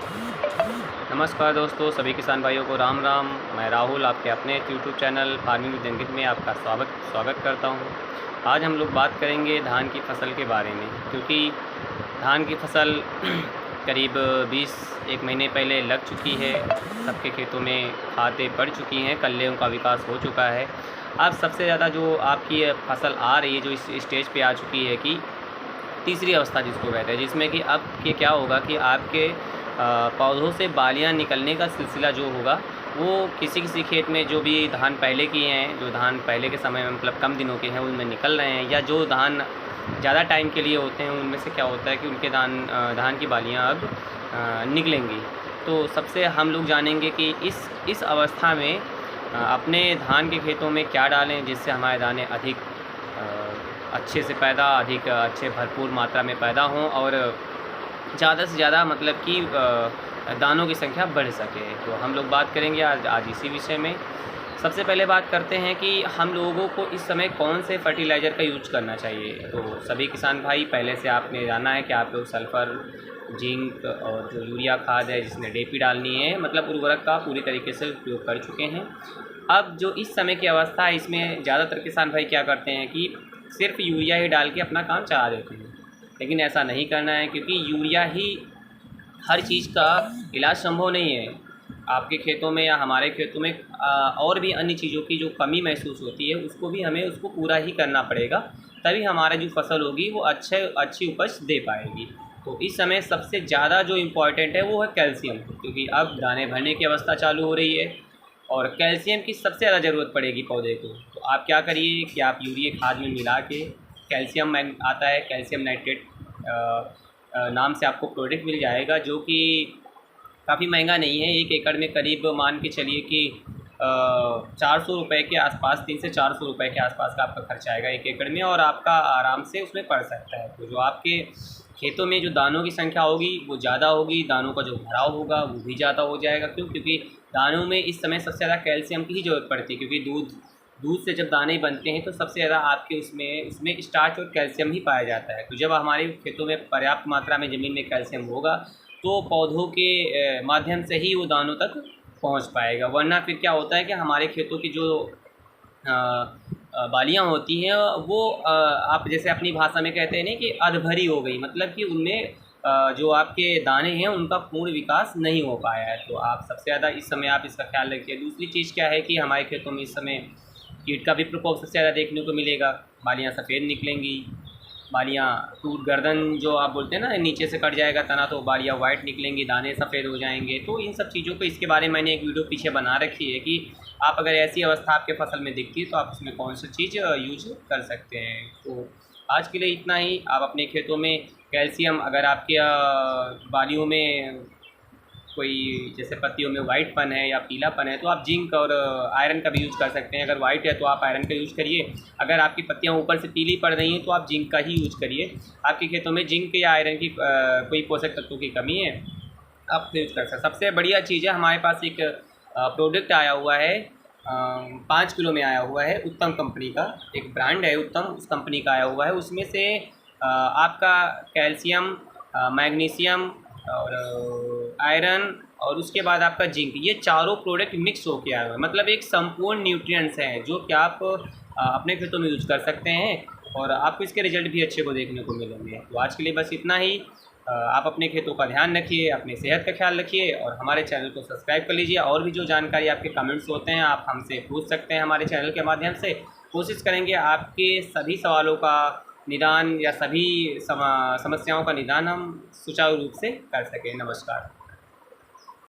नमस्कार दोस्तों, सभी किसान भाइयों को राम राम। मैं राहुल आपके अपने यूट्यूब चैनल फार्मिंग विद अंकित में आपका स्वागत करता हूं। आज हम लोग बात करेंगे धान की फसल के बारे में, क्योंकि धान की फसल करीब 21 महीने पहले लग चुकी है। सबके खेतों में खादें पड़ चुकी हैं, कल्लेयों का विकास हो चुका है। अब सबसे ज़्यादा जो आपकी फसल आ रही है, जो इस स्टेज पे आ चुकी है कि तीसरी अवस्था जिसको कहते हैं, जिसमें कि अब के क्या होगा कि आपके पौधों से बालियाँ निकलने का सिलसिला जो होगा, वो किसी किसी खेत में जो भी धान पहले किए हैं, जो धान पहले के समय में मतलब कम दिनों के हैं, उनमें निकल रहे हैं, या जो धान ज़्यादा टाइम के लिए होते हैं उनमें से क्या होता है कि उनके धान की बालियाँ अब निकलेंगी। तो सबसे हम लोग जानेंगे कि इस अवस्था में अपने धान के खेतों में क्या डालें जिससे हमारे दाने अधिक अच्छे से अधिक अच्छे भरपूर मात्रा में पैदा हों और ज़्यादा से ज़्यादा मतलब कि दानों की संख्या बढ़ सके। तो हम लोग बात करेंगे आज इसी विषय में। सबसे पहले बात करते हैं कि हम लोगों को इस समय कौन से फर्टिलाइज़र का यूज करना चाहिए। तो सभी किसान भाई, पहले से आपने जाना है कि आप लोग सल्फ़र, जिंक और जो यूरिया खाद है जिसमें डीएपी डालनी है, मतलब उर्वरक का पूरी तरीके से उपयोग कर चुके हैं। अब जो इस समय की अवस्था है, इसमें ज़्यादातर किसान भाई क्या करते हैं कि सिर्फ यूरिया ही डाल के अपना काम चला देते हैं, लेकिन ऐसा नहीं करना है, क्योंकि यूरिया ही हर चीज़ का इलाज संभव नहीं है। आपके खेतों में या हमारे खेतों में और भी अन्य चीज़ों की जो कमी महसूस होती है, उसको भी हमें उसको पूरा ही करना पड़ेगा, तभी हमारी जो फसल होगी वो अच्छी उपज दे पाएगी। तो इस समय सबसे ज़्यादा जो इम्पोर्टेंट है वो है कैल्शियम, क्योंकि अब दाने भरने की अवस्था चालू हो रही है और कैल्शियम की सबसे ज़्यादा ज़रूरत पड़ेगी पौधे को। तो आप क्या करिए कि आप यूरिया खाद में मिला के कैल्शियम आता है, कैल्शियम नाइट्रेट नाम से आपको प्रोडक्ट मिल जाएगा, जो कि काफ़ी महंगा नहीं है। 1 एकड़ में करीब मान के चलिए कि 400 रुपये के आसपास, 300 से 400 रुपये के आसपास का आपका खर्च आएगा 1 एकड़ में, और आपका आराम से उसमें पड़ सकता है। तो जो आपके खेतों में जो दानों की संख्या होगी वो ज़्यादा होगी, दानों का जो भराव होगा वो भी ज़्यादा हो जाएगा। क्योंकि दानों में इस समय सबसे ज़्यादा कैल्शियम की ही ज़रूरत पड़ती है, क्योंकि दूध से जब दाने बनते हैं तो सबसे ज़्यादा आपके उसमें स्टार्च और कैल्शियम ही पाया जाता है। तो जब हमारे खेतों में पर्याप्त मात्रा में ज़मीन में कैल्शियम होगा तो पौधों के माध्यम से ही वो दानों तक पहुंच पाएगा। वरना फिर क्या होता है कि हमारे खेतों की जो बालियाँ होती हैं वो आप जैसे अपनी भाषा में कहते हैं नहीं कि अधभरी हो गई, मतलब कि उनमें जो आपके दाने हैं उनका पूर्ण विकास नहीं हो पाया है। तो आप सबसे ज़्यादा इस समय आप इसका ख्याल रखिए। दूसरी चीज़ क्या है कि हमारे खेतों में इस समय कीट का भी प्रकोप सबसे ज़्यादा देखने को मिलेगा। बालियाँ सफ़ेद निकलेंगी, बालियाँ टूट गर्दन जो आप बोलते हैं ना, नीचे से कट जाएगा तना, तो बालियाँ वाइट निकलेंगी, दाने सफ़ेद हो जाएंगे। तो इन सब चीज़ों को, इसके बारे में मैंने एक वीडियो पीछे बना रखी है कि आप अगर ऐसी अवस्था आपके फसल में दिखती है तो आप उसमें कौन सी चीज़ यूज कर सकते हैं। तो आज के लिए इतना ही। आप अपने खेतों में कैल्शियम, अगर आपके बालियों में कोई जैसे पत्तियों में वाइटपन है या पीलापन है तो आप जिंक और आयरन का भी यूज़ कर सकते हैं। अगर वाइट है तो आप आयरन का यूज़ करिए, अगर आपकी पत्तियां ऊपर से पीली पड़ रही हैं तो आप जिंक का ही यूज़ करिए। आपके खेतों में जिंक या आयरन की कोई पोषक तत्वों की कमी है, आप यूज़ कर सकते हैं। सबसे बढ़िया चीज़ है, हमारे पास एक प्रोडक्ट आया हुआ है, 5 किलो में आया हुआ है, उत्तम कंपनी का एक ब्रांड है उत्तम, उस कंपनी का आया हुआ है। उसमें से आपका कैल्शियम, मैग्नीशियम और आयरन और उसके बाद आपका जिंक, ये चारों प्रोडक्ट मिक्स होकर आए हुए हैं। मतलब एक संपूर्ण न्यूट्रिएंट्स हैं जो कि आप अपने खेतों में यूज कर सकते हैं और आपको इसके रिजल्ट भी अच्छे को देखने को मिलेंगे। तो आज के लिए बस इतना ही। आप अपने खेतों का ध्यान रखिए, अपनी सेहत का ख्याल रखिए और हमारे चैनल को सब्सक्राइब कर लीजिए। और भी जो जानकारी, आपके कमेंट्स होते हैं, आप हमसे पूछ सकते हैं हमारे चैनल के माध्यम से। कोशिश करेंगे आपके सभी सवालों का निदान या सभी समस्याओं का निदान हम सुचारू रूप से कर सकें। नमस्कार।